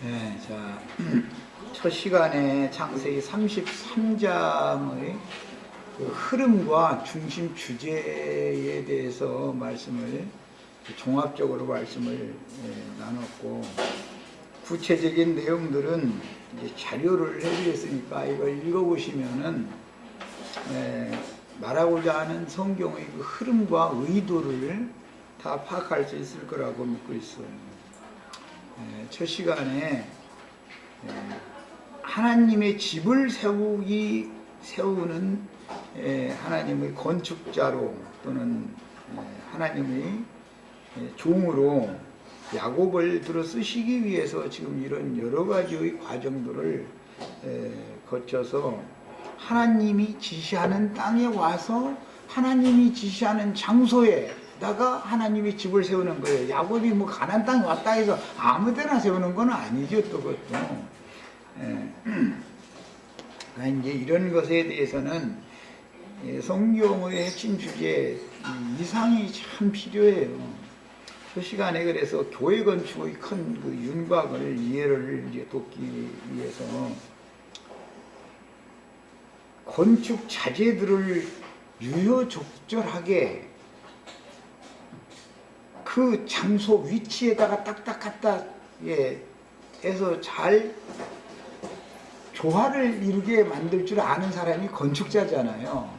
네, 자, 첫 시간에 창세기 33장의 그 흐름과 중심 주제에 대해서 말씀을 종합적으로 말씀을 나눴고, 구체적인 내용들은 이제 자료를 해드렸으니까 이걸 읽어보시면은 말하고자 하는 성경의 그 흐름과 의도를 다 파악할 수 있을 거라고 믿고 있어요. 첫 시간에 하나님의 집을 세우는 하나님의 건축자로 또는 하나님의 종으로 야곱을 들어 쓰시기 위해서 지금 이런 여러 가지의 과정들을 거쳐서 하나님이 지시하는 땅에 와서 하나님이 지시하는 장소에다가 하나님이 집을 세우는 거예요. 야곱이 뭐 가나안 땅에 왔다 해서 아무 데나 세우는 건 아니죠, 또 그것도. 그러니까 이제 이런 것에 대해서는 성경의 핵심 주제 이상이 참 필요해요. 그 시간에 그래서 교회 건축의 큰 그 윤곽을 이해를 이제 돕기 위해서 건축 자재들을 유효적절하게 그 장소 위치에다가 딱딱 갖다 해서 잘 조화를 이루게 만들 줄 아는 사람이 건축자잖아요.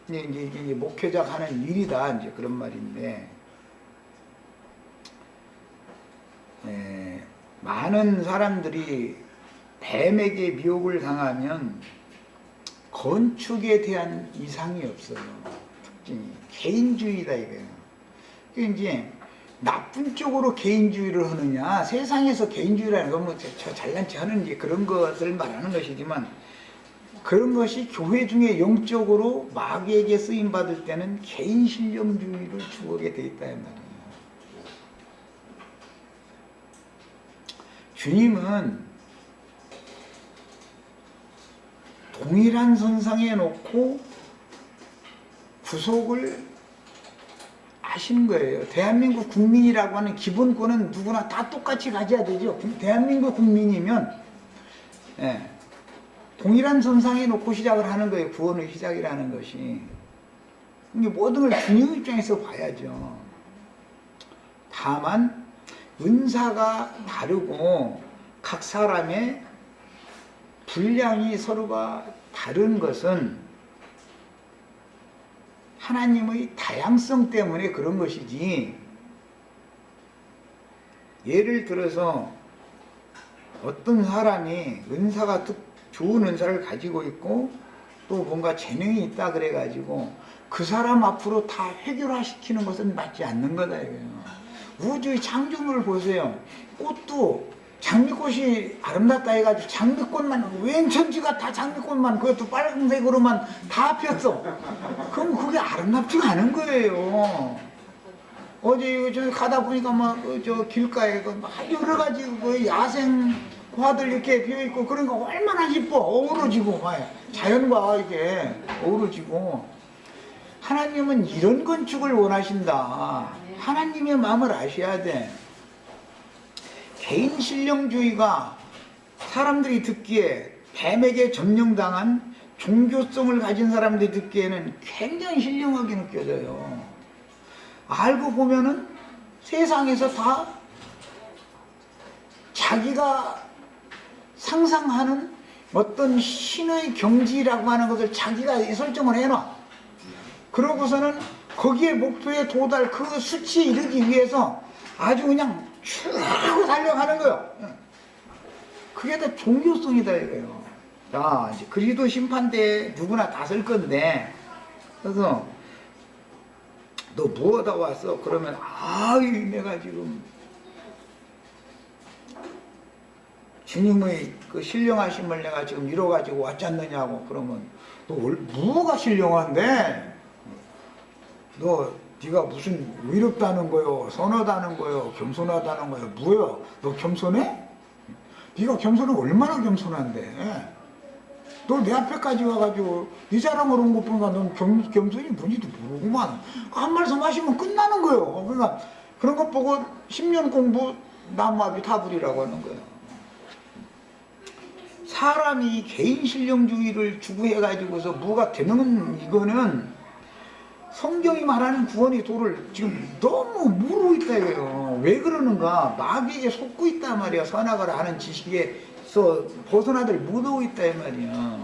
이게 목회자가 하는 일이다, 이제 그런 말인데, 많은 사람들이 뱀에게 미혹을 당하면 건축에 대한 이상이 없어요. 특징이 개인주의다 이거예요. 이제 나쁜 쪽으로 개인주의를 하느냐, 세상에서 개인주의라는 건 뭐 저 잘난 체 하는 이제 그런 것을 말하는 것이지만, 그런 것이 교회 중에 영적으로 마귀에게 쓰임 받을 때는 개인 신령주의를 추구하게 돼 있다 이 말이에요. 주님은 동일한 선상에 놓고 구속을 하신 거예요. 대한민국 국민이라고 하는 기본권은 누구나 다 똑같이 가져야 되죠. 대한민국 국민이면 동일한 선상에 놓고 시작을 하는 거예요. 구원의 시작이라는 것이. 모든 걸 주님 입장에서 봐야죠. 다만 은사가 다르고 각 사람의 분량이 서로가 다른 것은 하나님의 다양성 때문에 그런 것이지, 예를 들어서 어떤 사람이 은사가 좋은 은사를 가지고 있고 또 뭔가 재능이 있다 그래가지고 그 사람 앞으로 다 해결화시키는 것은 맞지 않는 거다 이거예요. 우주의 창조물을 보세요. 꽃도 장미꽃이 아름답다 해가지고 장미꽃만, 웬 천지가 다 장미꽃만, 그것도 빨간색으로만 다 폈어. 그럼 그게 아름답지가 않은 거예요. 어제 저 가다 보니까 막 저 길가에 여러 가지 그 야생花들 이렇게 피어 있고 그런 거 얼마나 이뻐. 어우러지고 자연과 이렇게 어우러지고. 하나님은 이런 건축을 원하신다. 하나님의 마음을 아셔야 돼. 개인 신령주의가 사람들이 듣기에, 뱀에게 점령당한 종교성을 가진 사람들이 듣기에는 굉장히 신령하게 느껴져요. 알고 보면은 세상에서 다 자기가 상상하는 어떤 신의 경지라고 하는 것을 자기가 설정을 해놔. 그러고서는 거기에 목표에 그 수치에 이르기 위해서 아주 그냥 쭉 달려가는 거예요. 그게 다 종교성이다 이거예요. 자, 이제 그리스도 심판대에 누구나 다 설 건데, 그래서 너 뭐하다 왔어? 그러면 내가 지금 주님의 그 신령하심을 내가 지금 이뤄가지고 왔지 않느냐고. 그러면 너 뭐가 신령한데? 네가 무슨 의롭다는 거요, 선하다는 거요, 겸손하다는 거요, 뭐야? 너 겸손해? 네가 겸손은 얼마나 겸손한데? 너 내 앞에까지 와가지고 네 자랑을 온 것 보니까 넌 겸손이 뭔지도 모르구만. 한 말씀 하시면 끝나는 거예요. 그러니까 그런 것 보고 10년 공부 나무압이 타불이라고 하는 거예요. 사람이 개인 신령주의를 추구해가지고서 뭐가 되는 이거는 성경이 말하는 구원의 도를 지금 너무 모르고 있다 이거예요. 왜 그러는가? 마귀에게 속고 있단 말이야. 선악을 하는 지식에서 벗어나들 못하고 있다 이 말이야.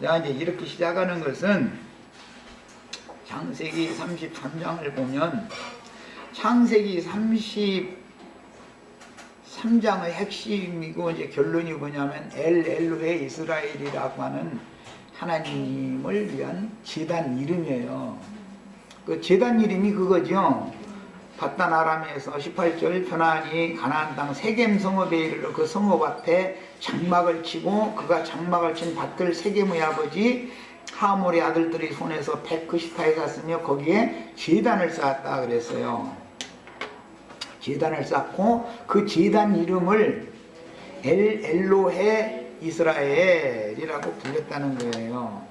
자, 이제 이렇게 시작하는 것은 창세기 33장을 보면 창세기 33장의 핵심이고 이제 결론이 뭐냐면 엘로헤 이스라엘이라고 하는 하나님을 위한 제단 이름이에요. 그 제단 이름이 그거죠. 바단 아람에서 18절 편안히 가나안 땅 세겜 성읍에 이르러 그 성읍 앞에 장막을 치고 그가 장막을 친 밭을 세겜의 아버지 하몰의 아들들이 손에서 190타에 샀으며 거기에 제단을 쌓았다 그랬어요. 제단을 쌓고 그 제단 이름을 엘로헤 이스라엘이라고 불렸다는 거예요.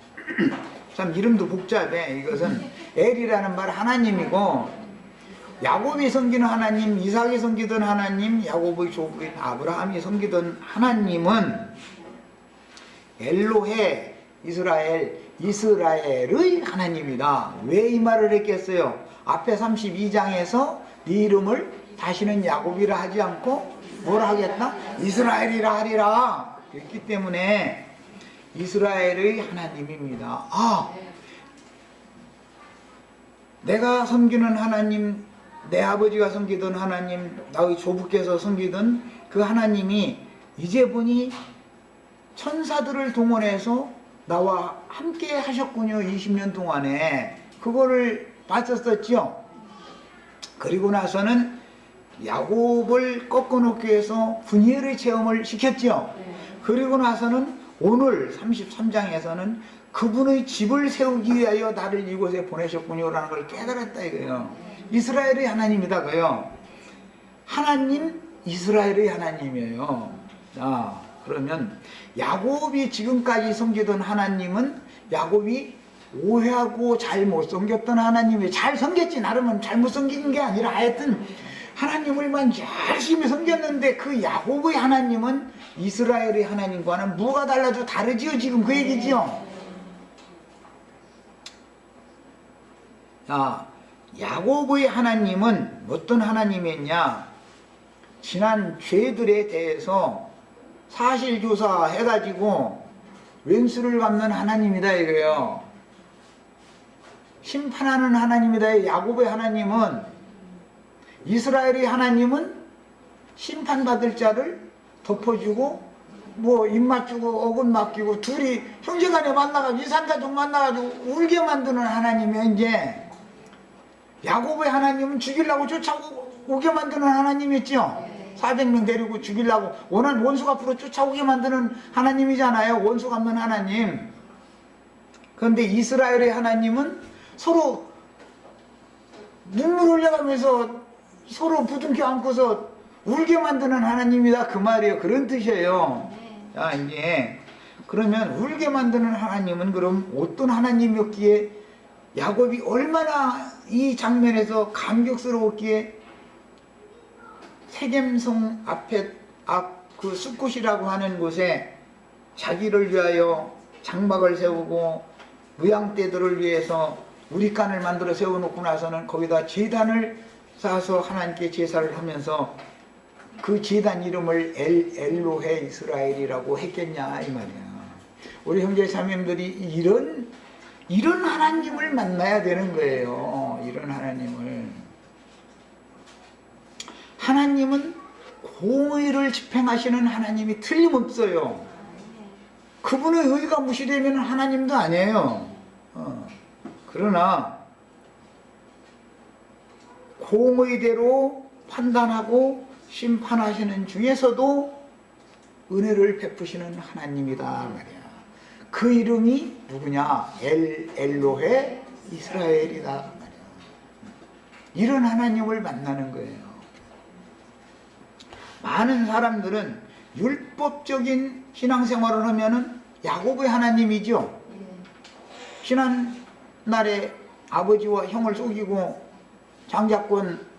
참 이름도 복잡해. 이것은 엘이라는 말 하나님이고 야곱이 섬기는 하나님, 이삭이 섬기던 하나님, 야곱의 조부인 아브라함이 섬기던 하나님은 엘로헤 이스라엘의 하나님이다. 왜 이 말을 했겠어요? 앞에 32장에서 네 이름을 다시는 야곱이라 하지 않고 뭐라 하겠다? 이스라엘이라 하리라. 그렇기 때문에 이스라엘의 하나님입니다. 아, 내가 섬기는 하나님, 내 아버지가 섬기던 하나님, 나의 조부께서 섬기던 그 하나님이 이제 보니 천사들을 동원해서 나와 함께 하셨군요. 20년 동안에 그거를 봤었었죠. 그리고 나서는 야곱을 꺾어놓기 위해서 분열의 체험을 시켰죠. 그리고 나서는 오늘 33장에서는 그분의 집을 세우기 위하여 나를 이곳에 보내셨군요 라는 걸 깨달았다 이거예요. 이스라엘의 하나님이다 그요. 하나님 이스라엘의 하나님이에요. 자, 그러면 야곱이 지금까지 섬기던 하나님은 야곱이 오해하고 잘못 섬겼던 하나님이 잘 섬겼지, 나름은 잘못 섬기는 게 아니라 하여튼 하나님을만 열심히 섬겼는데 그 야곱의 하나님은 이스라엘의 하나님과는 뭐가 달라도 다르지요. 지금 그 얘기지요. 자, 야곱의 하나님은 어떤 하나님이었냐? 지난 죄들에 대해서 사실조사 해가지고 왼수를 갚는 하나님이다 이거예요. 심판하는 하나님이다. 야곱의 하나님은. 이스라엘의 하나님은 심판받을 자를 덮어주고 뭐 입 맞추고 어긋 맡기고 둘이 형제간에 만나가지고 이산가족 만나가지고 울게 만드는 하나님이 이제 야곱의 하나님은 죽이려고 쫓아오게 만드는 하나님이었죠. 400명 데리고 죽이려고 원수 앞으로 쫓아오게 만드는 하나님이잖아요. 원수 갚는 하나님. 그런데 이스라엘의 하나님은 서로 눈물 흘려가면서 서로 부둥켜 안고서 울게 만드는 하나님이다 그 말이에요. 그런 뜻이에요. 자, 이제 그러면 울게 만드는 하나님은 그럼 어떤 하나님이었기에 야곱이 얼마나 이 장면에서 감격스러웠기에 세겜성 앞에 그 숫곳이라고 하는 곳에 자기를 위하여 장막을 세우고 무양떼들을 위해서 우리간을 만들어 세워놓고 나서는 거기다 제단을 쌓아서 하나님께 제사를 하면서 그 제단 이름을 엘로헤 이스라엘이라고 했겠냐 이 말이야. 우리 형제 자매님들이 이런 하나님을 만나야 되는 거예요. 이런 하나님을. 하나님은 공의를 집행하시는 하나님이 틀림없어요. 그분의 의가 무시되면 하나님도 아니에요. 그러나 공의대로 판단하고 심판하시는 중에서도 은혜를 베푸시는 하나님이다 말이야. 그 이름이 누구냐? 엘로헤 이스라엘이다 말이야. 이런 하나님을 만나는 거예요. 많은 사람들은 율법적인 신앙생활을 하면은 야곱의 하나님이죠. 지난날에 아버지와 형을 속이고 장자권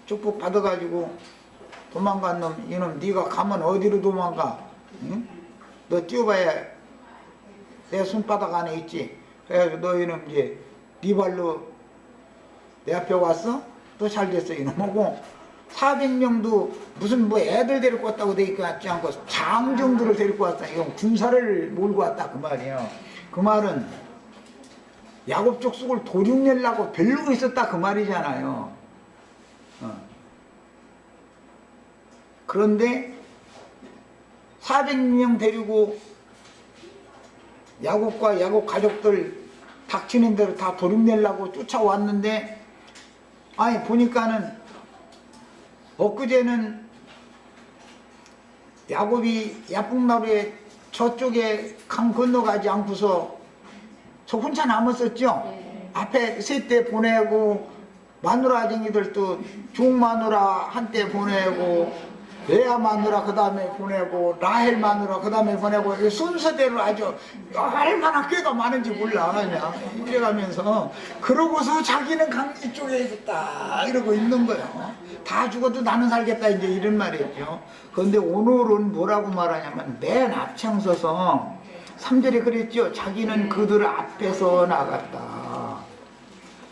축복 받아가지고 도망간 놈, 이놈 네가 가면 어디로 도망가? 응? 너 뛰어봐야 내 손바닥 안에 있지. 그래가지고 너희는 이제 네 발로 내 앞에 왔어? 또 잘 됐어 이놈하고 400명도 무슨 뭐 애들 데리고 왔다고 데리고 왔지 않고 장정들을 데리고 왔다. 이건 군사를 몰고 왔다 그 말이에요. 그 말은 야곱 족속을 도륙내려고 벼르고 있었다 그 말이잖아요. 그런데 400명 데리고 야곱과 야곱 가족들 닥치는 대로 다 도륙내려고 쫓아왔는데 아니 보니까는 엊그제는 야곱이 야복나루에 저쪽에 강 건너가지 않고서 저 혼자 남았었죠. 앞에 셋대 보내고 마누라쟁이들도 종마누라 한때 보내고 레아 마누라 그 다음에 보내고 라헬 마누라 그 다음에 보내고 순서대로 아주 얼마나 꾀가 많은지 몰라 그냥 이래가면서 그러고서 자기는 강지 쪽에 있었다 이러고 있는 거예요. 다 죽어도 나는 살겠다 이제 이런 말이죠. 그런데 오늘은 뭐라고 말하냐면 맨 앞장서서 3절에 그랬죠. 자기는 그들 앞에서 나갔다.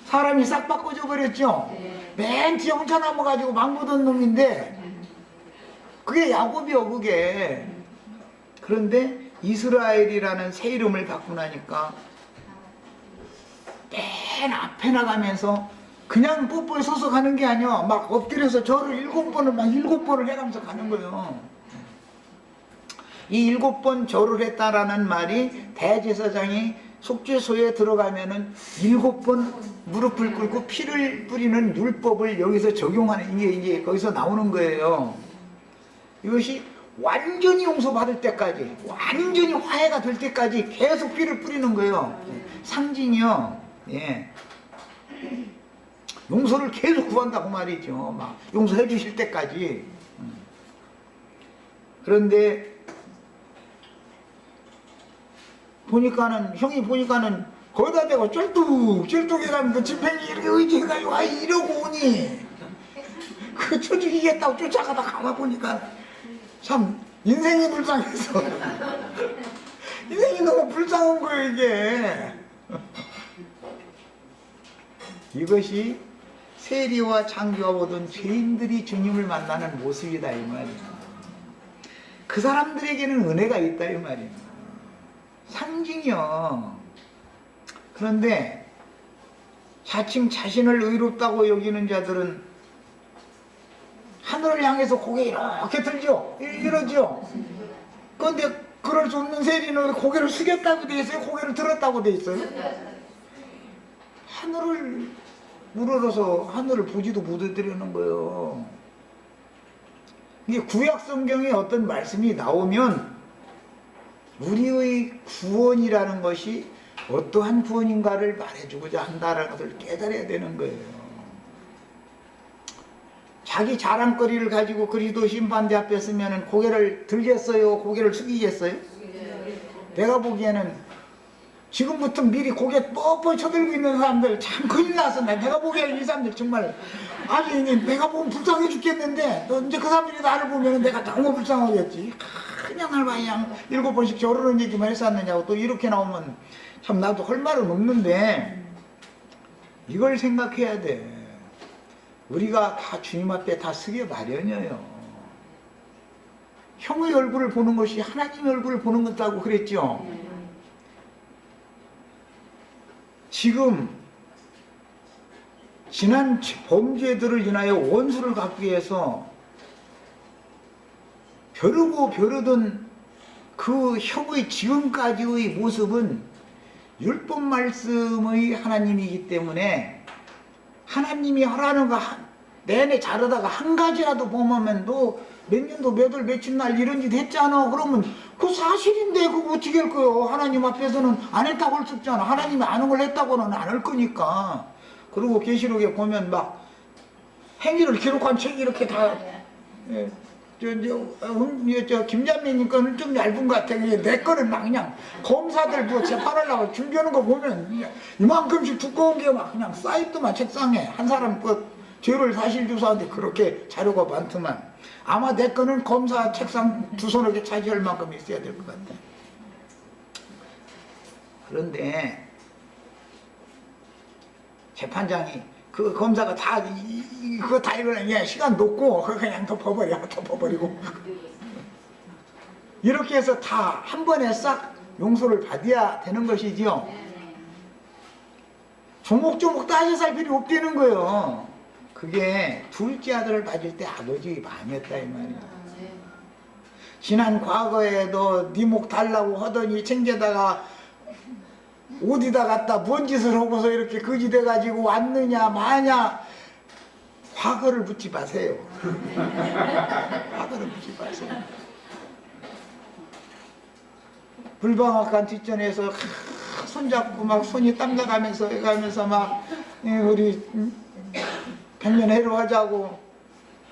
사람이 싹 바꿔져 버렸죠. 맨 뒤에 혼자 남아가지고 망보던 놈인데 그게 야곱이요 그게. 그런데 이스라엘이라는 새 이름을 받고 나니까 맨 앞에 나가면서 그냥 뽀뽀에 서서 가는 게 아니야. 막 엎드려서 절을 7번을 막 7번을 해가면서 가는 거예요. 이 7번 절을 했다라는 말이 대제사장이 속죄소에 들어가면은 7번 무릎을 꿇고 피를 뿌리는 율법을 여기서 적용하는 이게 거기서 나오는 거예요. 이것이 완전히 용서받을 때까지 완전히 화해가 될 때까지 계속 피를 뿌리는 거예요. 상징이요. 예. 용서를 계속 구한다고 말이죠. 막 용서해 주실 때까지. 그런데 보니까는 형이 보니까는 거기다 대고 쩔뚝 해가면서 지팽이 이렇게 의지해가지고 아 이러고 오니 그 쳐 죽이겠다고 쫓아가다 가만 보니까 참 인생이 불쌍해서 인생이 너무 불쌍한 거예요 이게. 이것이 세리와 장교와 보던 죄인들이 주님을 만나는 모습이다 이 말이야. 그 사람들에게는 은혜가 있다 이 말이야. 상징이요. 그런데 자칭 자신을 의롭다고 여기는 자들은 하늘을 향해서 고개 이렇게 들죠. 이러죠. 그런데 그럴 수 없는 세리는 왜 고개를 숙였다고 돼 있어요? 고개를 들었다고 돼 있어요? 하늘을 우러러서 하늘을 보지도 못해드리는 거예요. 이게 구약 성경에 어떤 말씀이 나오면 우리의 구원이라는 것이 어떠한 구원인가를 말해주고자 한다는 것을 깨달아야 되는 거예요. 자기 자랑거리를 가지고 그리스도 심판대 앞에 서면 고개를 들겠어요? 고개를 숙이겠어요? 내가 보기에는 지금부터 미리 고개 뻣뻣 쳐들고 있는 사람들 참 큰일 났어. 내가 보기에는 이 사람들 정말 아주 내가 보면 불쌍해 죽겠는데 또 이제 그 사람들이 나를 보면 내가 너무 불쌍하겠지. 그냥 날 그냥 7번씩 결혼한 얘기만 했었느냐고 또 이렇게 나오면 참 나도 할 말은 없는데 이걸 생각해야 돼. 우리가 다 주님 앞에 다 서게 마련이에요. 형의 얼굴을 보는 것이 하나님의 얼굴을 보는 것다고 그랬죠. 지금 지난 범죄들을 인하여 원수를 갚기 위해서 벼르던 그 형의 지금까지의 모습은 율법 말씀의 하나님이기 때문에 하나님이 하라는 거 내내 자르다가 한 가지라도 보면 너 몇 년도 몇 월 며칠 날 이런 짓 했잖아. 그러면 그 사실인데 그거 어떻게 할 거예요? 하나님 앞에서는 안 했다고 할 수 없잖아. 하나님이 아는 걸 했다고는 안 할 거니까. 그리고 계시록에 보면 막 행위를 기록한 책이 이렇게 다 저 김자매님 거는 좀 얇은 것 같아. 내 거는 막 그냥 검사들 뭐 재판하려고 준비하는 거 보면 이만큼씩 두꺼운 게 막 그냥 쌓여있더만 책상에. 한 사람 그 죄를 사실 조사하는데 그렇게 자료가 많더만. 아마 내 거는 검사 책상 두 손을 차지할 만큼 있어야 될 것 같아. 그런데 재판장이 그 검사가 다 그거 다 이거는 시간 놓고 그냥 덮어버리고 이렇게 해서 다 한 번에 싹 용서를 받아야 되는 것이지요. 조목조목 따져살 필요 없다는 거예요. 그게 둘째 아들을 가질 때 아버지 마음이었다 이 말이야. 지난 과거에도 네 목 달라고 하더니 챙겨다가 어디다 갖다 뭔 짓을 하고서 이렇게 거지 돼가지고 왔느냐 마냐. 과거를 묻지 마세요. 과거를 묻지 마세요. 불방학관 뒷전에서 손잡고 막 손이 땀나가면서 해가면서 막 우리 백년해로 하자고,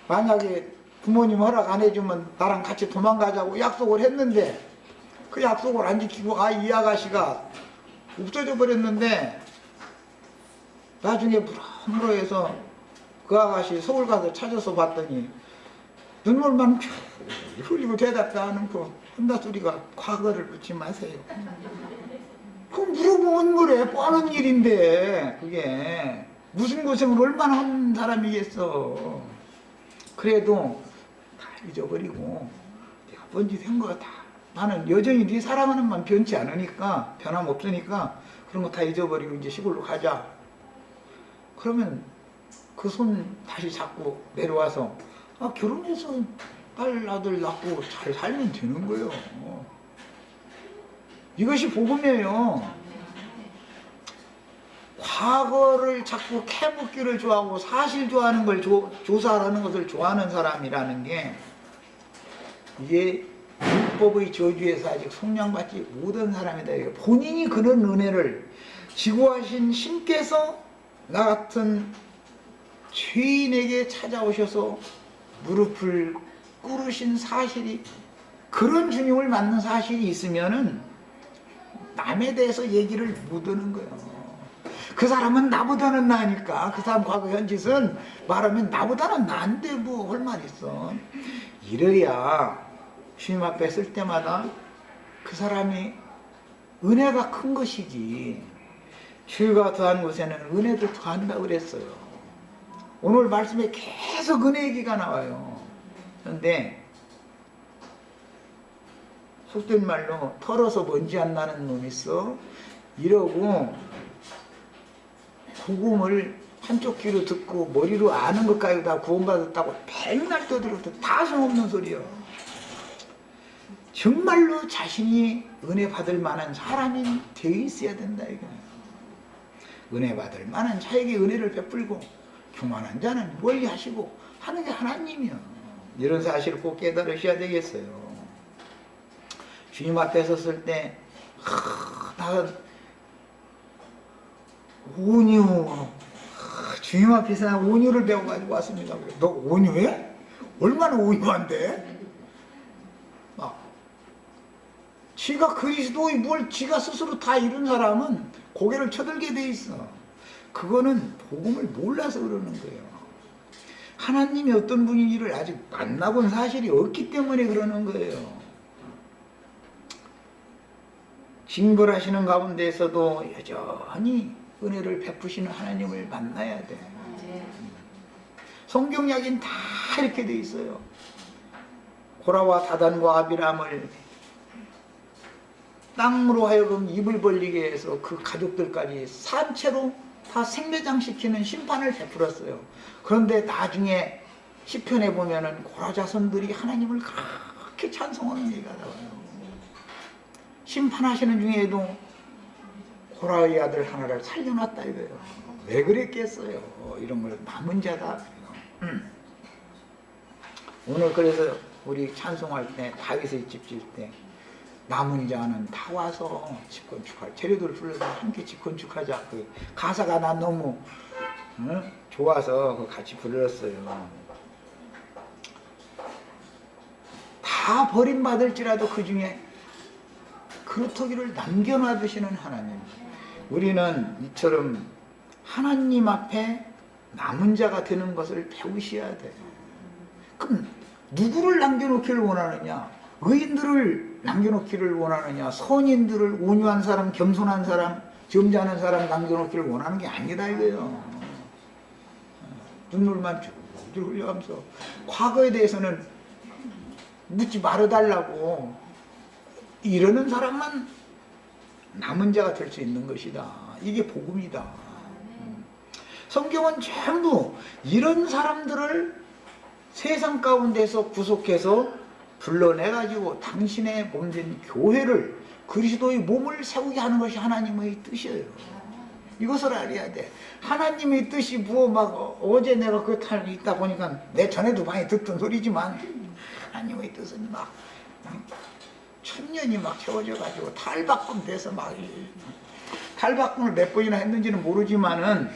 만약에 부모님 허락 안 해주면 나랑 같이 도망가자고 약속을 했는데 그 약속을 안 지키고 이 아가씨가 없어져 버렸는데, 나중에 물어물어해서 그 아가씨 서울 가서 찾아서 봤더니 눈물만 흘리고 대답도 안 하고 혼자 소리가 과거를 묻지 마세요. 그럼 물어보면 그래. 뻔한 일인데 그게 무슨 고생을 얼마나 한 사람이겠어. 그래도 다 잊어버리고 내가 뭔 짓 한 거 다, 나는 여전히 네 사랑하는 마음 변치 않으니까, 변함없으니까 그런 거 다 잊어버리고 이제 시골로 가자. 그러면 그 손 다시 잡고 내려와서 결혼해서 딸 아들 낳고 잘 살면 되는 거예요. 이것이 복음이에요. 과거를 자꾸 캐묻기를 좋아하고 사실 좋아하는 걸 조사하는 것을 좋아하는 사람이라는 게, 이게 율법의 저주에서 아직 속량받지 못한 사람이다. 본인이 그런 은혜를 지구하신 신께서 나 같은 죄인에게 찾아오셔서 무릎을 꿇으신 사실이, 그런 주님을 만난 사실이 있으면은 남에 대해서 얘기를 못 하는 거예요. 그 사람은 나보다는 나으니까, 그 사람 과거 현짓은 말하면 나보다는 나은데 뭐 할 말 있어. 이래야 주님 앞에 쓸 때마다 그 사람이 은혜가 큰 것이지, 죄가 더한 곳에는 은혜도 더한다고 그랬어요. 오늘 말씀에 계속 은혜 얘기가 나와요. 그런데 속된 말로 털어서 먼지 안 나는 놈 있어. 이러고 복음을 한쪽 귀로 듣고 머리로 아는 것까지 다 구원받았다고 맨날 떠들어도 다 소용없는 소리요. 정말로 자신이 은혜 받을 만한 사람이 되어 있어야 된다 이거. 은혜 받을 만한 자에게 은혜를 베풀고 교만한 자는 멀리 하시고 하는 게 하나님이요. 이런 사실을 꼭 깨달으셔야 되겠어요. 주님 앞에 섰을 때 나 온유, 주님 앞에서 나 온유를 배워가지고 왔습니다. 너 온유해? 얼마나 온유한데? 지가 그리스도의 뭘 지가 스스로 다 이룬 사람은 고개를 쳐들게 돼 있어. 그거는 복음을 몰라서 그러는 거예요. 하나님이 어떤 분인지를 아직 만나본 사실이 없기 때문에 그러는 거예요. 징벌하시는 가운데에서도 여전히 은혜를 베푸시는 하나님을 만나야 돼. 성경 이야기는 다 이렇게 돼 있어요. 고라와 다단과 아비람을 땅으로 하여금 입을 벌리게 해서 그 가족들까지 산채로 다 생매장시키는 심판을 베풀었어요. 그런데 나중에 시편에 보면은 고라 자손들이 하나님을 그렇게 찬송하는 얘기가 나와요. 심판하시는 중에도 고라의 아들 하나를 살려놨다 이거예요. 왜 그랬겠어요? 이런 걸 남은 자다. 오늘 그래서 우리 찬송할 때, 다윗의 집 질 때 남은 자는 다 와서 집 건축할, 재료들 불러서 함께 집 건축하자. 그 가사가 난 너무 좋아서 같이 불렀어요. 다 버림받을지라도 그 중에 그루터기를 남겨놔두시는 하나님. 우리는 이처럼 하나님 앞에 남은 자가 되는 것을 배우셔야 돼. 그럼 누구를 남겨놓기를 원하느냐? 의인들을 남겨놓기를 원하느냐? 선인들을, 온유한 사람, 겸손한 사람, 점잖은 사람 남겨놓기를 원하는 게 아니다 이거예요. 눈물만 줄줄 흘려가면서 과거에 대해서는 묻지 말아달라고 이러는 사람만 남은 자가 될 수 있는 것이다. 이게 복음이다. 성경은 전부 이런 사람들을 세상 가운데서 구속해서 불러내가지고 당신의 몸된 교회를 그리스도의 몸을 세우게 하는 것이 하나님의 뜻이에요. 이것을 알아야 돼. 하나님의 뜻이 어제 내가 그 탈 있다 보니까 내 전에도 많이 듣던 소리지만 하나님의 뜻은 막 천년이 막 채워져가지고 탈바꿈 돼서 막 탈바꿈을 몇 번이나 했는지는 모르지만은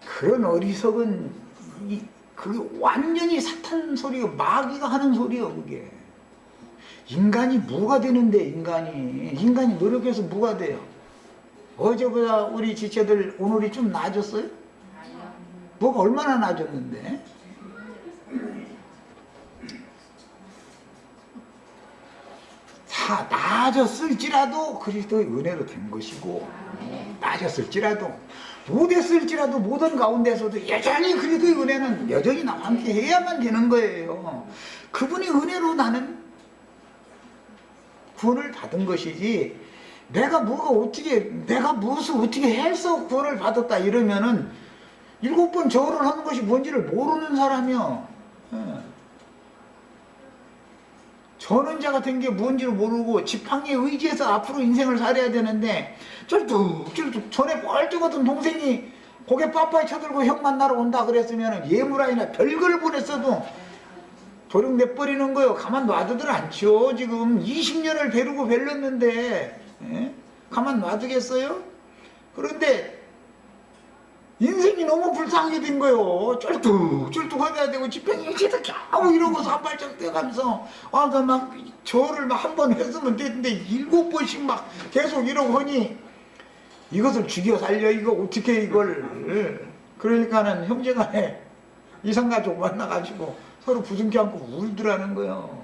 그런 어리석은 그게 완전히 사탄 소리가 마귀가 하는 소리예요. 그게 인간이 뭐가 되는데 인간이 노력해서 뭐가 돼요? 어제보다 우리 지체들 오늘이 좀 나아졌어요? 뭐가 얼마나 나아졌는데? 다 나아졌을지라도 그리스도의 은혜로 된 것이고, 나아졌을지라도 못했을지라도 모든 가운데서도 여전히 그리스도의 은혜는 여전히 나와 함께 해야만 되는 거예요. 그분의 은혜로 나는 구원을 받은 것이지, 내가 무엇을 어떻게 해서 구원을 받았다 이러면은 7번 절을 하는 것이 뭔지를 모르는 사람이요. 전원자가 된 게 뭔지를 모르고 지팡이에 의지해서 앞으로 인생을 살아야 되는데 쩔뚝 전에 뻘쭘하던 동생이 고개 빠빠이 쳐들고 형 만나러 온다 그랬으면 예물아이나 별걸 보냈어도 도둑 내버리는 거요. 가만 놔두들 않죠. 지금 20년을 벼르고 벨렸는데 가만 놔두겠어요? 그런데 인생이 너무 불쌍하게 된 거예요. 쩔뚝 하게 되고 지팡이 치다 겨우 이러고 산발짝 뛰어가면서 막 절을 막 한 번 했으면 됐는데 7번씩 막 계속 이러고 하니 이것을 죽여 살려 이거 어떻게 이걸. 그러니까는 형제간에 이상가족 만나가지고 서로 부둥켜 안고 울더라는 거예요.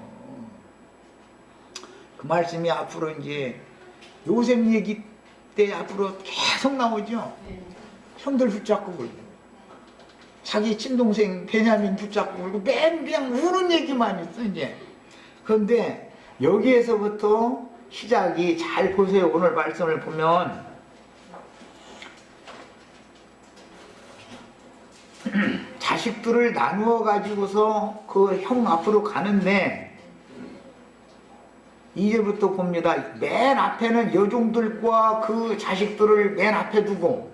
그 말씀이 앞으로 이제 요셉 얘기 때 앞으로 계속 나오죠. 형들 붙잡고 울고 자기 친동생 베냐민 붙잡고 울고 그냥 우는 얘기만 있어 이제. 그런데 여기에서부터 시작이 잘 보세요. 오늘 말씀을 보면 자식들을 나누어 가지고서 그 형 앞으로 가는데 2절부터 봅니다. 맨 앞에는 여종들과 그 자식들을 맨 앞에 두고,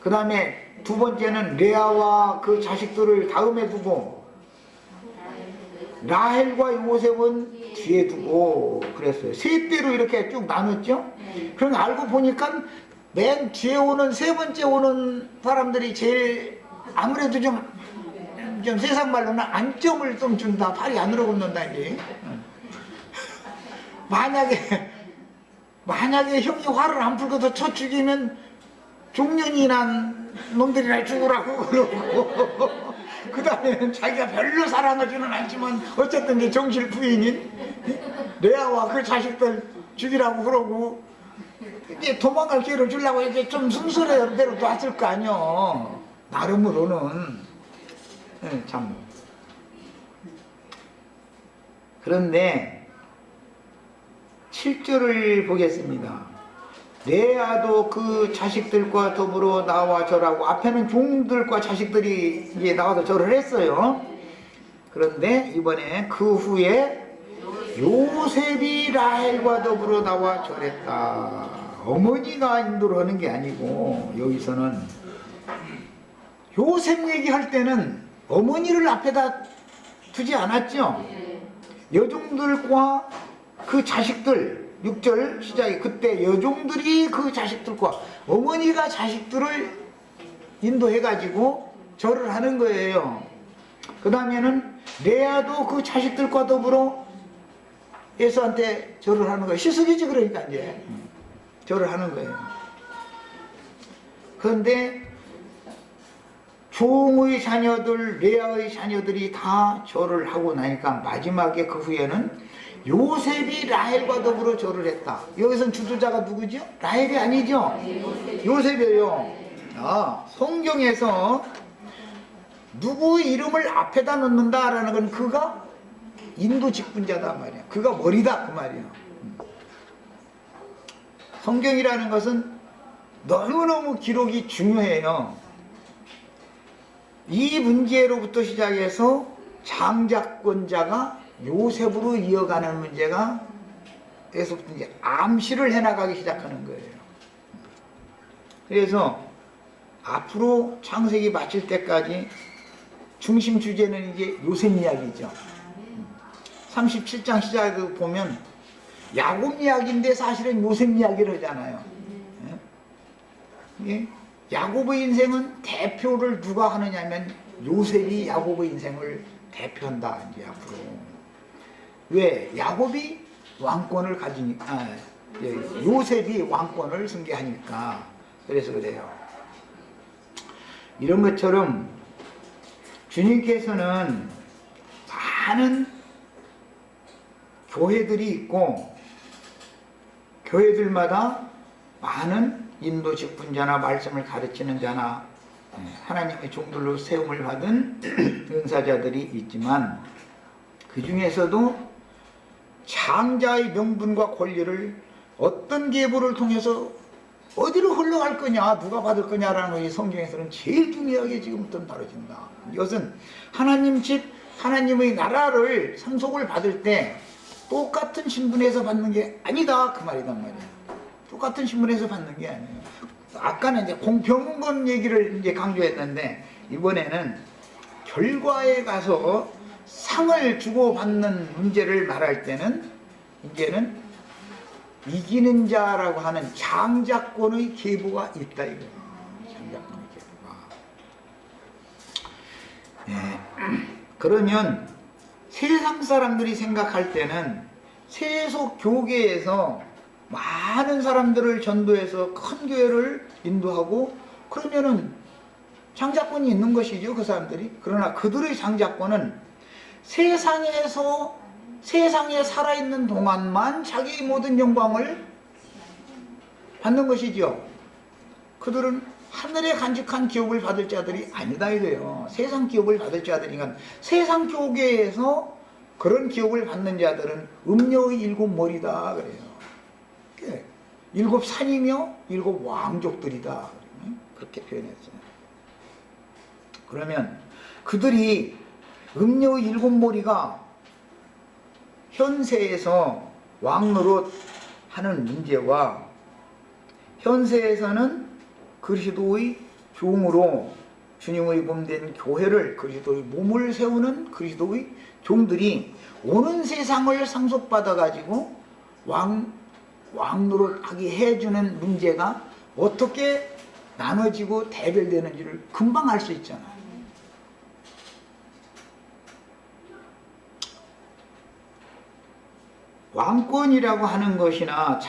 그 다음에 두 번째는 레아와 그 자식들을 다음에 두고, 라헬과 요셉은 뒤에 두고 그랬어요. 세 대로 이렇게 쭉 나눴죠. 그럼 알고 보니까 맨 뒤에 오는 세 번째 오는 사람들이 제일 아무래도 좀 세상 말로는 안점을 좀 준다. 팔이 안으로 굽는다 이제. 만약에 형이 화를 안 풀고도 쳐 죽이면 종년이 난 놈들이나 죽으라고 그러고 그 다음에는 자기가 별로 사랑하지는 않지만 어쨌든 이제 정실 부인인 레아와 그 자식들 죽이라고 그러고 이제 도망갈 기회를 주려고 이제 좀 순수한 대로 놨을 거 아니요. 나름으로는. 참. 그런데 7절을 보겠습니다. 레아도 그 자식들과 더불어 나와 절하고, 앞에는 종들과 자식들이 이제 나와서 절을 했어요. 그런데 이번에 그 후에 요셉이 라헬과 더불어 나와 절했다. 어머니가 인도를 하는 게 아니고, 여기서는 요셉 얘기할 때는 어머니를 앞에다 두지 않았죠. 여종들과 그 자식들, 6절 시작이 그때 여종들이 그 자식들과 어머니가 자식들을 인도해가지고 절을 하는 거예요. 그 다음에는 레아도 그 자식들과 더불어 예수한테 절을 하는 거예요. 시숙이지 그러니까 이제 절을 하는 거예요. 그런데 종의 자녀들, 레아의 자녀들이 다 절을 하고 나니까 마지막에 그 후에는 요셉이 라헬과 더불어 절을 했다. 여기선 주도자가 누구죠? 라헬이 아니죠? 요셉이에요. 성경에서 누구의 이름을 앞에다 넣는다라는 건 그가 인도 직분자다 말이야. 그가 머리다 그 말이야. 성경이라는 것은 너무너무 기록이 중요해요. 이 문제로부터 시작해서 장자권자가 요셉으로 이어가는 문제가 여기서부터 이제 암시를 해나가기 시작하는 거예요. 그래서 앞으로 창세기 마칠 때까지 중심 주제는 이제 요셉 이야기죠. 37장 시작에도 보면 야곱 이야기인데 사실은 요셉 이야기를 하잖아요. 예? 야곱의 인생은 대표를 누가 하느냐면 요셉이 야곱의 인생을 대표한다 이제 앞으로. 왜? 야곱이 왕권을 가지니까, 요셉이 왕권을 승계하니까. 그래서 그래요. 이런 것처럼 주님께서는 많은 교회들이 있고 교회들마다 많은 인도 직분자나 말씀을 가르치는 자나 하나님의 종들로 세움을 받은 은사자들이 있지만 그 중에서도 장자의 명분과 권리를 어떤 계보를 통해서 어디로 흘러갈 거냐, 누가 받을 거냐라는 것이 성경에서는 제일 중요하게 지금부터 다뤄진다. 이것은 하나님 집, 하나님의 나라를 상속을 받을 때 똑같은 신분에서 받는 게 아니다 그 말이단 말이야. 똑같은 신분에서 받는 게 아니에요. 아까는 이제 공평한 얘기를 이제 강조했는데 이번에는 결과에 가서 상을 주고받는 문제를 말할 때는 이제는 이기는 자라고 하는 장자권의 계보가 있다 이거예요. 장자권의 계보가. 예. 그러면 세상 사람들이 생각할 때는 세속 교계에서 많은 사람들을 전도해서 큰 교회를 인도하고 그러면은 장자권이 있는 것이죠 그 사람들이. 그러나 그들의 장자권은 세상에 살아있는 동안만 자기의 모든 영광을 받는 것이죠. 그들은 하늘에 간직한 기업을 받을 자들이 아니다 이거예요. 세상 기업을 받을 자들이니까 세상 교계에서 그런 기업을 받는 자들은 음녀의 일곱 머리다 그래요. 일곱 산이며 일곱 왕족들이다 그렇게 표현했어요. 그러면 그들이 음녀의 일곱 머리가 현세에서 왕노릇 하는 문제와 현세에서는 그리스도의 종으로 주님의 몸된 교회를 그리스도의 몸을 세우는 그리스도의 종들이 오는 세상을 상속받아 가지고 왕노릇하게 해주는 문제가 어떻게 나눠지고 대별되는지를 금방 알 수 있잖아요. 왕권이라고 하는 것이나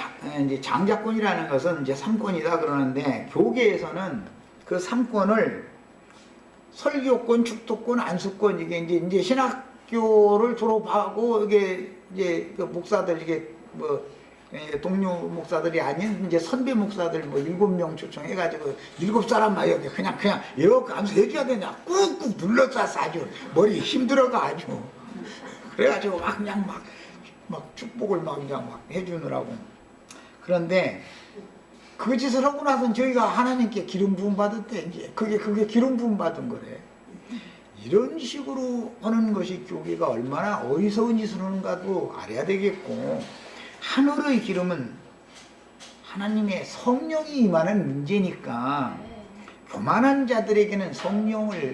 이제 장자권이라는 것은 이제 3권이다 그러는데 교계에서는 그 3권을 설교권, 축도권, 안수권 이게 이제 신학교를 졸업하고 이게 이제 그 목사들 이게 뭐 동료 목사들이 아닌 이제 선배 목사들 뭐 7명 초청해가지고 7사람 막 여기 그냥 이렇게 안수 해줘야 되냐 꾹꾹 눌러서 아주 머리 힘들어가 아주 그래가지고 그냥 막 축복을 그냥 해주느라고. 그런데 그 짓을 하고 나서 저희가 하나님께 기름 부음 받을 때 이제 그게 기름 부음 받은 거래. 이런 식으로 하는 것이 교계가 얼마나 어리석은 짓을 하는가도 알아야 되겠고, 하늘의 기름은 하나님의 성령이 임하는 문제니까 교만한 자들에게는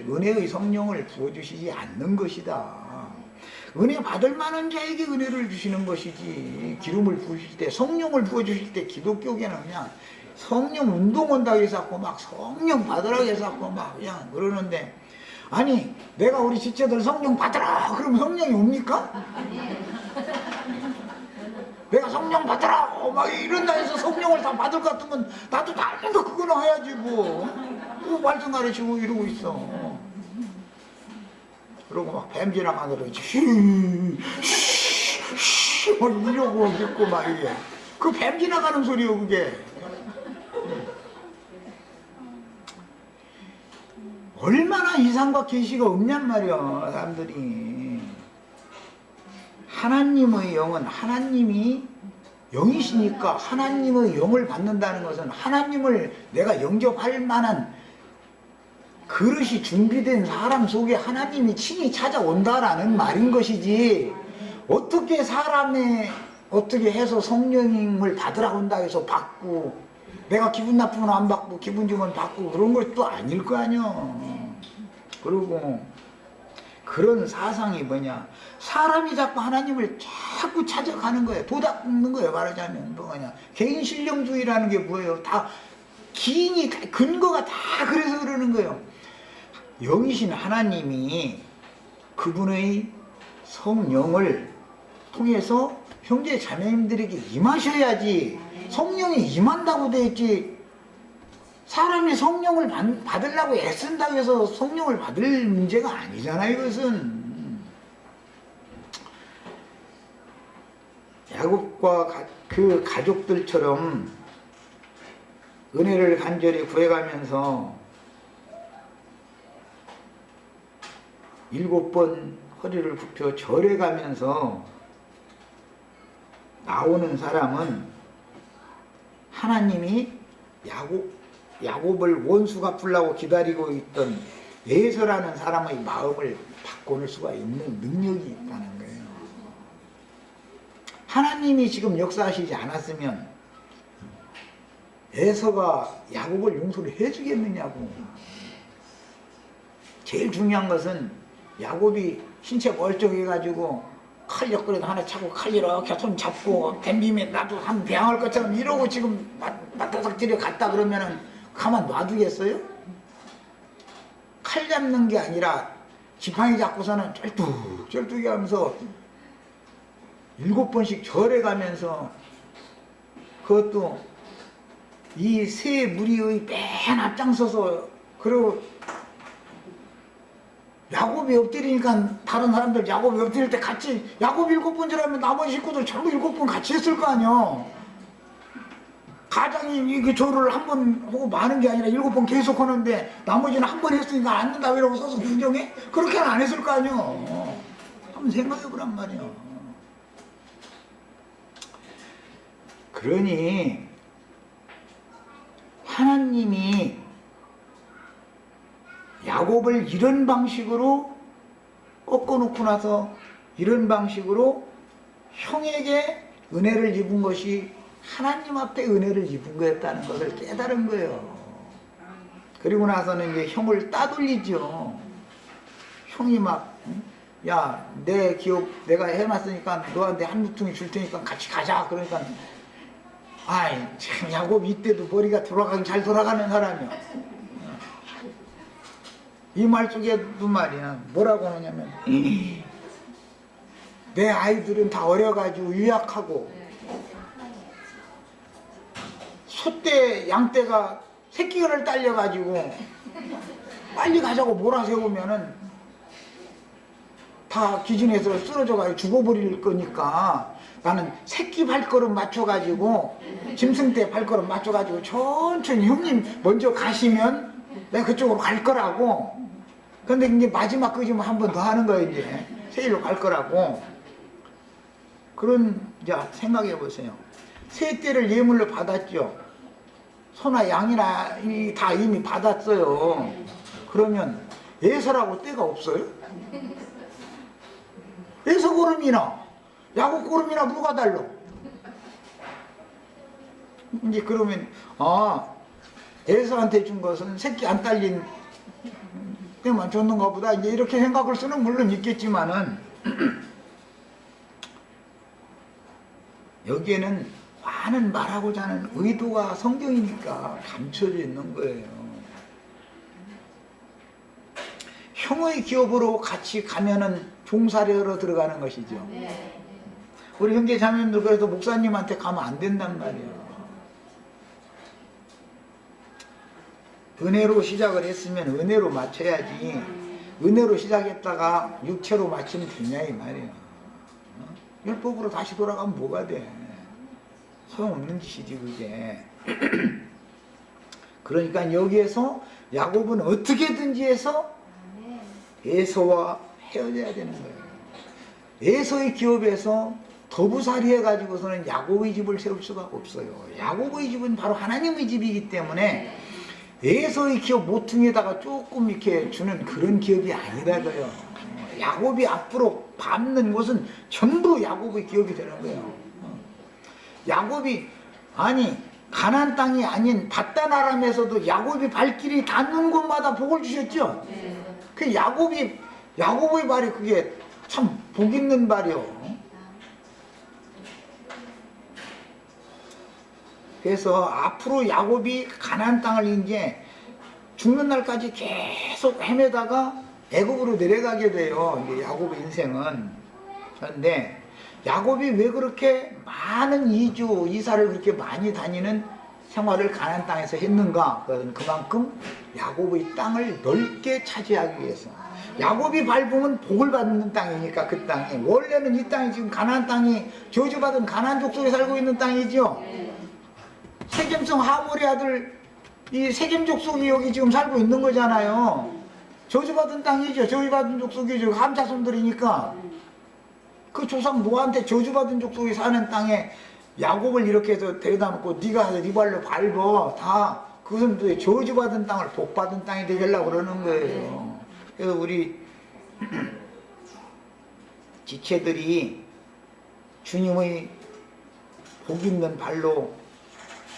은혜의 성령을 부어주시지 않는 것이다. 은혜 받을 만한 자에게 은혜를 주시는 것이지, 기름을 부으실 때, 성령을 부어주실 때 기독교계는 그냥 성령 운동 온다고 해서 막 성령 받으라고 해서 막 그냥 그러는데, 아니 내가 우리 지체들 성령 받으라 그러면 성령이 옵니까? 내가 성령 받으라 막 이런다 해서 성령을 다 받을 것 같으면 나도 다른 거 그거나 해야지 뭐 말씀 가르치고 이러고 있어. 그러고 막 뱀 지나가더라. 막 이러고 있고 막 이게. 그 뱀 지나가는 소리요, 그게. 얼마나 이상과 계시가 없냔 말이야, 사람들이. 하나님의 영은 하나님이 영이시니까 하나님의 영을 받는다는 것은 하나님을 내가 영접할 만한 그릇이 준비된 사람 속에 하나님이 친히 찾아온다라는 말인 것이지, 어떻게 사람의 어떻게 해서 성령을 받으라고 한다 해서 받고, 내가 기분 나쁘면 안 받고 기분 좋으면 받고 그런 것도 아닐 거 아니야. 그리고 그런 사상이 뭐냐, 사람이 자꾸 하나님을 자꾸 찾아가는 거예요. 도닥는 거예요. 말하자면 뭐냐, 개인 신령주의라는 게 뭐예요. 다 기인이 근거가 다 그래서 그러는 거예요. 영이신 하나님이 그분의 성령을 통해서 형제 자매님들에게 임하셔야지, 성령이 임한다고 되어 있지, 사람이 성령을 받으려고 애쓴다고 해서 성령을 받을 문제가 아니잖아요. 이것은 야곱과 그 가족들처럼 은혜를 간절히 구해가면서 7번 허리를 굽혀 절해가면서 나오는 사람은 하나님이 야곱을 원수 갚으려고 기다리고 있던 에서라는 사람의 마음을 바꿔낼 수가 있는 능력이 있다는 거예요. 하나님이 지금 역사하시지 않았으면 에서가 야곱을 용서를 해주겠느냐고. 제일 중요한 것은 야곱이 신체 멀쩡해가지고 칼 옆구리도 하나 차고 칼 이렇게 손 잡고 댐비면 나도 한 배양할 것처럼 이러고 지금 맞다닥질에 갔다 그러면은 가만 놔두겠어요? 칼 잡는 게 아니라 지팡이 잡고서는 쩔뚝 하면서 7번씩 절해가면서, 그것도 이 세 무리의 맨 앞장서서, 그리고 야곱이 엎드리니까 다른 사람들 야곱이 엎드릴 때 같이, 야곱 7번 절하면 나머지 식구들 전부 7번 같이 했을 거 아니야. 가장이 이게 절을 한 번 하고 마는 게 아니라 7번 계속 하는데 나머지는 한 번 했으니까 안 된다고 이러고 써서 부정해? 그렇게는 안 했을 거 아니야. 한번 생각해 보란 말이야. 그러니 하나님이 야곱을 이런 방식으로 꺾어놓고 나서 이런 방식으로 형에게 은혜를 입은 것이 하나님 앞에 은혜를 입은 거였다는 것을 깨달은 거예요. 그리고 나서는 이제 형을 따돌리죠. 형이 막, 야, 내 기업 내가 해놨으니까 너한테 한 무퉁이 줄 테니까 같이 가자. 그러니까, 아이, 참, 야곱 이때도 머리가 잘 돌아가는 사람이야. 이 말 속에도 말이야, 뭐라고 하냐면, 내 아이들은 다 어려가지고 유약하고, 소떼, 양떼가 새끼를 딸려가지고 빨리 가자고 몰아세우면은 다 기진에서 쓰러져가지고 죽어버릴 거니까 나는 새끼 발걸음 맞춰가지고, 짐승떼 발걸음 맞춰가지고 천천히 형님 먼저 가시면 내가 그쪽으로 갈 거라고. 근데 이제 마지막 끄지면 한 번 더 하는 거예요. 이제 세일로 갈 거라고. 그런, 이제 생각해 보세요. 세 떼를 예물로 받았죠. 소나 양이나 다 이미 받았어요. 그러면 에서라고 떼가 없어요? 에서 고름이나 야곱 고름이나 누가 달라? 이제 그러면 에서한테 준 것은 새끼 안 딸린 때만 줬는가 보다, 이제 이렇게 생각할 수는 물론 있겠지만은 여기에는 많은 말하고자 하는 의도가 성경이니까 감춰져 있는 거예요. 형의 기업으로 같이 가면은 종살이로 들어가는 것이죠. 우리 형제 자매님들 그래도 목사님한테 가면 안 된단 말이에요. 은혜로 시작을 했으면 은혜로 마쳐야지. 은혜로 시작했다가 육체로 마치면 되냐 이 말이에요. 율법으로 다시 돌아가면 뭐가 돼? 소용없는 짓이지 그게. 그러니까 여기에서 야곱은 어떻게든지 해서 에서와 헤어져야 되는 거예요. 에서의 기업에서 더부살이 해가지고서는 야곱의 집을 세울 수가 없어요. 야곱의 집은 바로 하나님의 집이기 때문에 에서의 기업 모퉁이에다가 조금 이렇게 주는 그런 기업이 아니라고요. 야곱이 앞으로 밟는 곳은 전부 야곱의 기업이 되는 거예요. 야곱이 아니 가나안 땅이 아닌 바단 아람에서도 야곱이 발길이 닿는 곳마다 복을 주셨죠. 그 야곱의 발이 그게 참 복 있는 발이요. 그래서 앞으로 야곱이 가나안 땅을 이제 죽는 날까지 계속 헤매다가 애굽으로 내려가게 돼요. 이게 야곱의 인생은. 그런데 야곱이 왜 그렇게 많은 이사를 그렇게 많이 다니는 생활을 가나안 땅에서 했는가? 그건 그만큼 야곱의 땅을 넓게 차지하기 위해서. 야곱이 밟으면 복을 받는 땅이니까 그 땅이. 원래는 이 땅이 지금 가나안 땅이 저주받은 가나안 족속에 살고 있는 땅이죠. 세겜성 하몰의 아들 이 세겜 족속이 여기 지금 살고 있는 거잖아요. 저주받은 땅이죠. 저주받은 족속이죠. 함자손들이니까. 그 조상 노아한테 저주받은 족속이 사는 땅에 야곱을 이렇게 해서 데려다 놓고 네가 네 발로 밟어. 다 그것은 저주받은 땅을 복받은 땅이 되려고 그러는 거예요. 그래서 우리 지체들이 주님의 복 있는 발로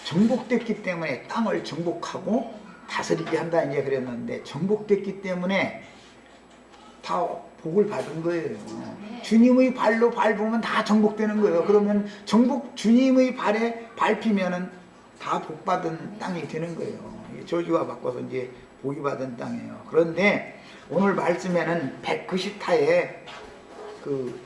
정복됐기 때문에 땅을 정복하고 다스리게 한다 이제 그랬는데 정복됐기 때문에 다 복을 받은 거예요. 주님의 발로 밟으면 다 정복되는 거예요. 그러면 주님의 발에 밟히면은 다 복받은 땅이 되는 거예요. 저주와 바꿔서 이제 복이 받은 땅이에요. 그런데 오늘 말씀에는 190타에 그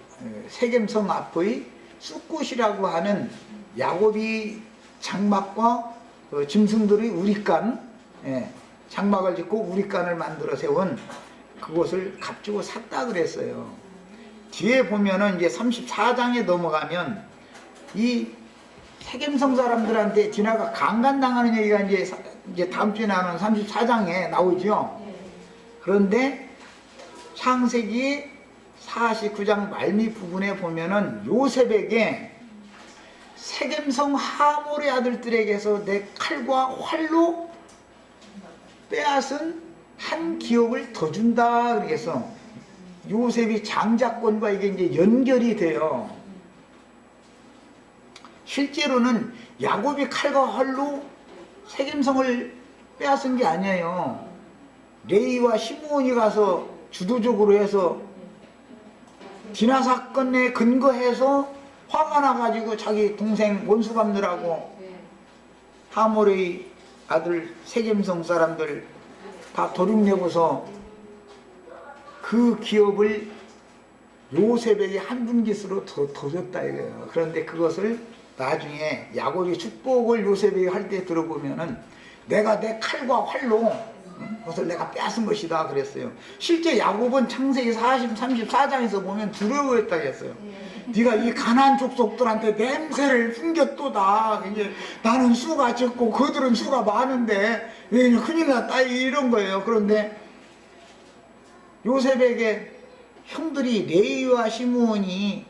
세겜성 앞의 쑥굿이라고 하는 야곱이 장막과 그 짐승들의 우리간, 장막을 짓고 우리간을 만들어 세운 그곳을 값주고 샀다 그랬어요. 뒤에 보면은 이제 34장에 넘어가면 이 세겜성 사람들한테 디나가 강간당하는 얘기가 이제 다음 주에 나오는 34장에 나오죠. 그런데 창세기 49장 말미 부분에 보면은 요셉에게 세겜성 하몰의 아들들에게서 내 칼과 활로 빼앗은 한 기업을 더 준다. 그래서 요셉이 장자권과 이게 이제 연결이 돼요. 실제로는 야곱이 칼과 활로 세겜성을 빼앗은 게 아니에요. 레이와 시므온이 가서 주도적으로 해서 디나 사건에 근거해서 화가 나가지고 자기 동생 원수 갚느라고 하몰의 아들 세겜성 사람들 다 도륙내고서 그 기업을 요셉에게 한 분깃으로 더 줬다 이거예요. 그런데 그것을 나중에 야곱이 축복을 요셉에게 할 때 들어보면은 내가 내 칼과 활로 그것을 내가 빼앗은 것이다 그랬어요. 실제 야곱은 창세기 34장에서 보면 두려워했다 했어요. 네가 이 가나안 족속들한테 냄새를 풍겼도다. 이제 나는 수가 적고 그들은 수가 많은데 왜 큰일 났다 이런 거예요. 그런데 요셉에게 형들이 레이와 시므온이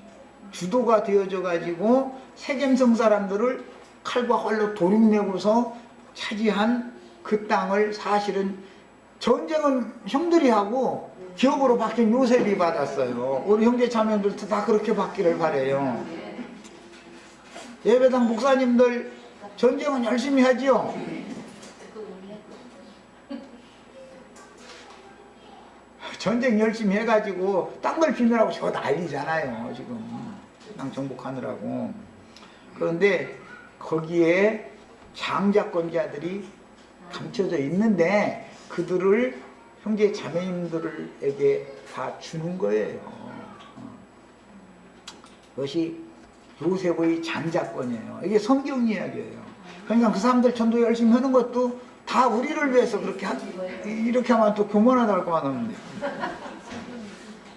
주도가 되어져 가지고 세겜성 사람들을 칼과 활로 도륙내고서 차지한 그 땅을 사실은 전쟁은 형들이 하고 기업으로 바뀐 요셉이 받았어요. 우리 형제 자매들도 다 그렇게 받기를 바래요. 예배당 목사님들 전쟁은 열심히 하지요. 전쟁 열심히 해가지고 땅 넓히느라고 저 난리잖아요. 지금 땅 정복하느라고. 그런데 거기에 장자권자들이 감춰져 있는데 그들을 형제 자매님들에게 다 주는 거예요. 그것이 요셉의 장자권이에요. 이게 성경 이야기예요. 그러니까 그 사람들 전도 열심히 하는 것도 다 우리를 위해서 그렇게 이렇게 하면 또 교만하다 할 것만 없는데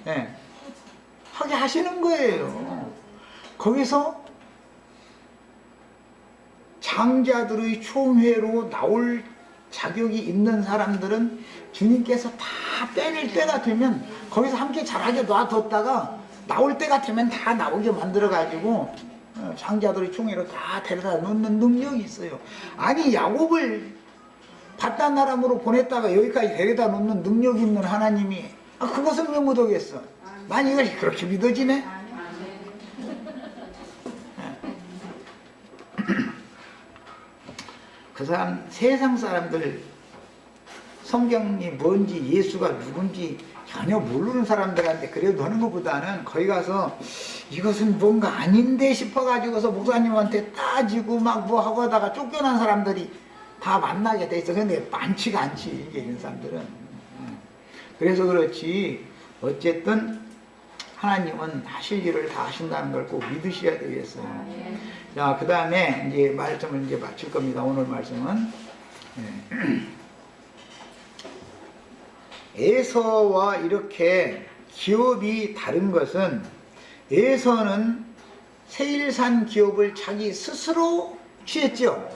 예, 하게 하시는 거예요. 거기서 장자들의 총회로 나올 자격이 있는 사람들은 주님께서 다 빼낼 때가 되면 거기서 함께 잘하게 놔뒀다가 나올 때가 되면 다 나오게 만들어 가지고 장자들의 총회로 다 데려다 놓는 능력이 있어요. 아니 야곱을 바단 사람으로 보냈다가 여기까지 데려다 놓는 능력이 있는 하나님이 그것은 왜 못하겠어? 난 이것이 그렇게 믿어지네? 그 사람, 세상 사람들 성경이 뭔지 예수가 누군지 전혀 모르는 사람들한테 그래도 하는 것보다는 거기 가서 이것은 뭔가 아닌데 싶어가지고서 목사님한테 따지고 막 뭐 하고 하다가 쫓겨난 사람들이 다 만나게 돼 있어. 근데 많지가 않지, 이게 이런 사람들은. 그래서 그렇지, 어쨌든 하나님은 하실 일을 다 하신다는 걸 꼭 믿으셔야 되겠어요. 자, 그 다음에 이제 말씀을 이제 마칠 겁니다. 오늘 말씀은. 에서와 이렇게 기업이 다른 것은 에서는 세일산 기업을 자기 스스로 취했죠.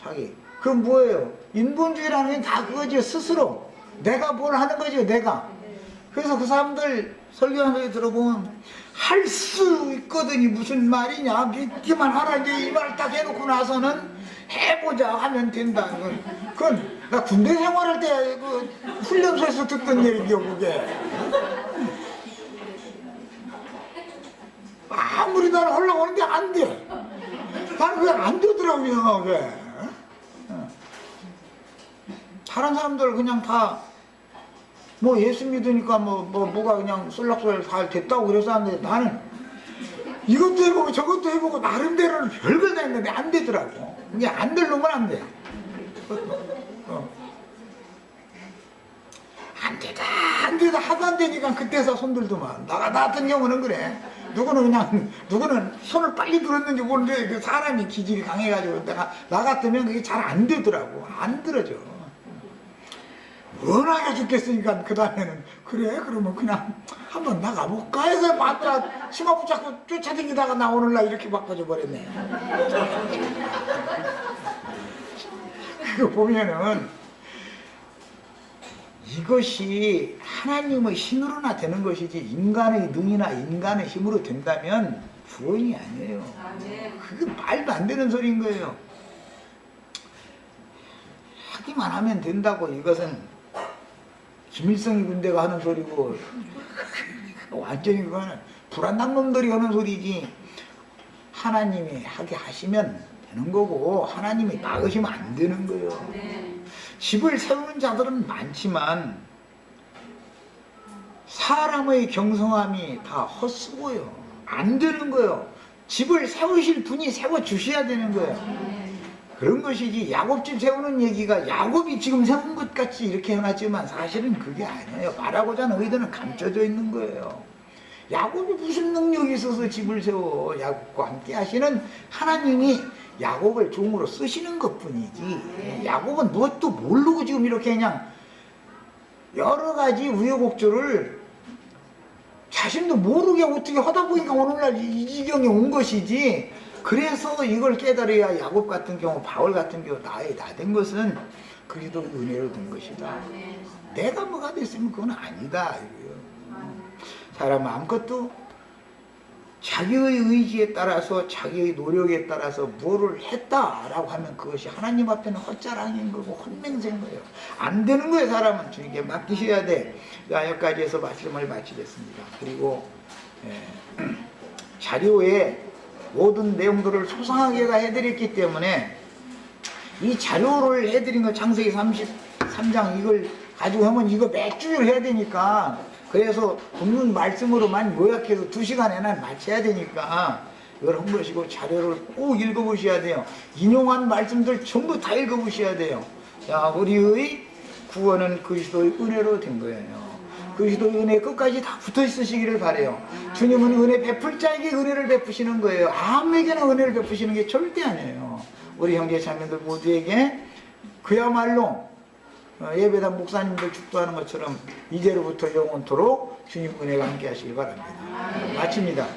자기. 그럼 뭐예요? 인본주의라는 게 다 그거죠. 스스로. 내가 뭘 하는 거죠. 내가. 그래서 그 사람들 설교하는 소리 들어보면 할 수 있거든요. 무슨 말이냐. 믿기만 하라. 이제 이 말 딱 해놓고 나서는 해보자 하면 된다. 그건 나 군대 생활할 때 그 훈련소에서 듣던 얘기요. 그게. 아무리 나는 하려고 하는데 안 돼. 나는 그게 안 되더라고요. 그게. 다른 사람들 그냥 다 뭐 예수 믿으니까 뭐가 그냥 쏠락쏠락 잘 됐다고 그래서 하는데 나는 이것도 해보고 저것도 해보고 나름대로는 별걸 다 했는데 안 되더라고. 이게 안 될 놈은 안 돼. 안 되다 하도 안 되니까 그때서 손들더만. 나 같은 경우는 그래. 누구는 손을 빨리 들었는지 모르는데 그 사람이 기질이 강해가지고 나 같으면 그게 잘 안 되더라고. 안 들어져. 원하게 죽겠으니까 그 다음에는 그래 그러면 그냥 한번 나가볼까 해서 봤더라. 치마 붙잡고 쫓아다니다가 나 오늘날 이렇게 바꿔줘 버렸네. 그거 보면은 이것이 하나님의 힘으로나 되는 것이지 인간의 능이나 인간의 힘으로 된다면 구원이 아니에요. 그게 말도 안 되는 소리인 거예요. 하기만 하면 된다고 이것은 김일성이 군대가 하는 소리고 완전히 그거는 불안한 놈들이 하는 소리지. 하나님이 하게 하시면 되는 거고 하나님이 막으시면 안 되는 거예요. 집을 세우는 자들은 많지만 사람의 경성함이 다 헛수고요. 안 되는 거예요. 집을 세우실 분이 세워주셔야 되는 거예요. 그런 것이지 야곱집 세우는 얘기가 야곱이 지금 세운 것 같이 이렇게 해놨지만 사실은 그게 아니에요. 말하고자 하는 의도는 감춰져 있는 거예요. 야곱이 무슨 능력이 있어서 집을 세워. 야곱과 함께 하시는 하나님이 야곱을 종으로 쓰시는 것 뿐이지 야곱은 무엇도 모르고 지금 이렇게 그냥 여러 가지 우여곡절을 자신도 모르게 어떻게 하다 보니까 오늘날 이 지경에 온 것이지. 그래서 이걸 깨달아야 야곱 같은 경우 바울 같은 경우 나이 다 된 것은 그리스도의 은혜로 된 것이다. 내가 뭐가 됐으면 그건 아니다. 사람은 아무것도 자기의 의지에 따라서 자기의 노력에 따라서 뭐를 했다라고 하면 그것이 하나님 앞에는 헛자랑인 거고 헛맹세인 거예요. 안 되는 거예요. 사람은 주님께 맡기셔야 돼. 자, 여기까지 해서 말씀을 마치겠습니다. 그리고 자료에 모든 내용들을 소상하게 다 해드렸기 때문에 이 자료를 해드린 거 창세기 33장 이걸 가지고 하면 이거 몇 주를 해야 되니까 그래서 본문 말씀으로만 요약해서 2시간에는 마쳐야 되니까 이걸 한 것이고 자료를 꼭 읽어보셔야 돼요. 인용한 말씀들 전부 다 읽어보셔야 돼요. 자, 우리의 구원은 그리스도의 은혜로 된 거예요. 그리스도의 은혜 끝까지 다 붙어 있으시기를 바라요. 주님은 은혜 베풀 자에게 은혜를 베푸시는 거예요. 아무에게나 은혜를 베푸시는 게 절대 아니에요. 우리 형제 자매들 모두에게 그야말로 예배당 목사님들 축도하는 것처럼 이제로부터 영원토록 주님 은혜가 함께 하시길 바랍니다. 마칩니다.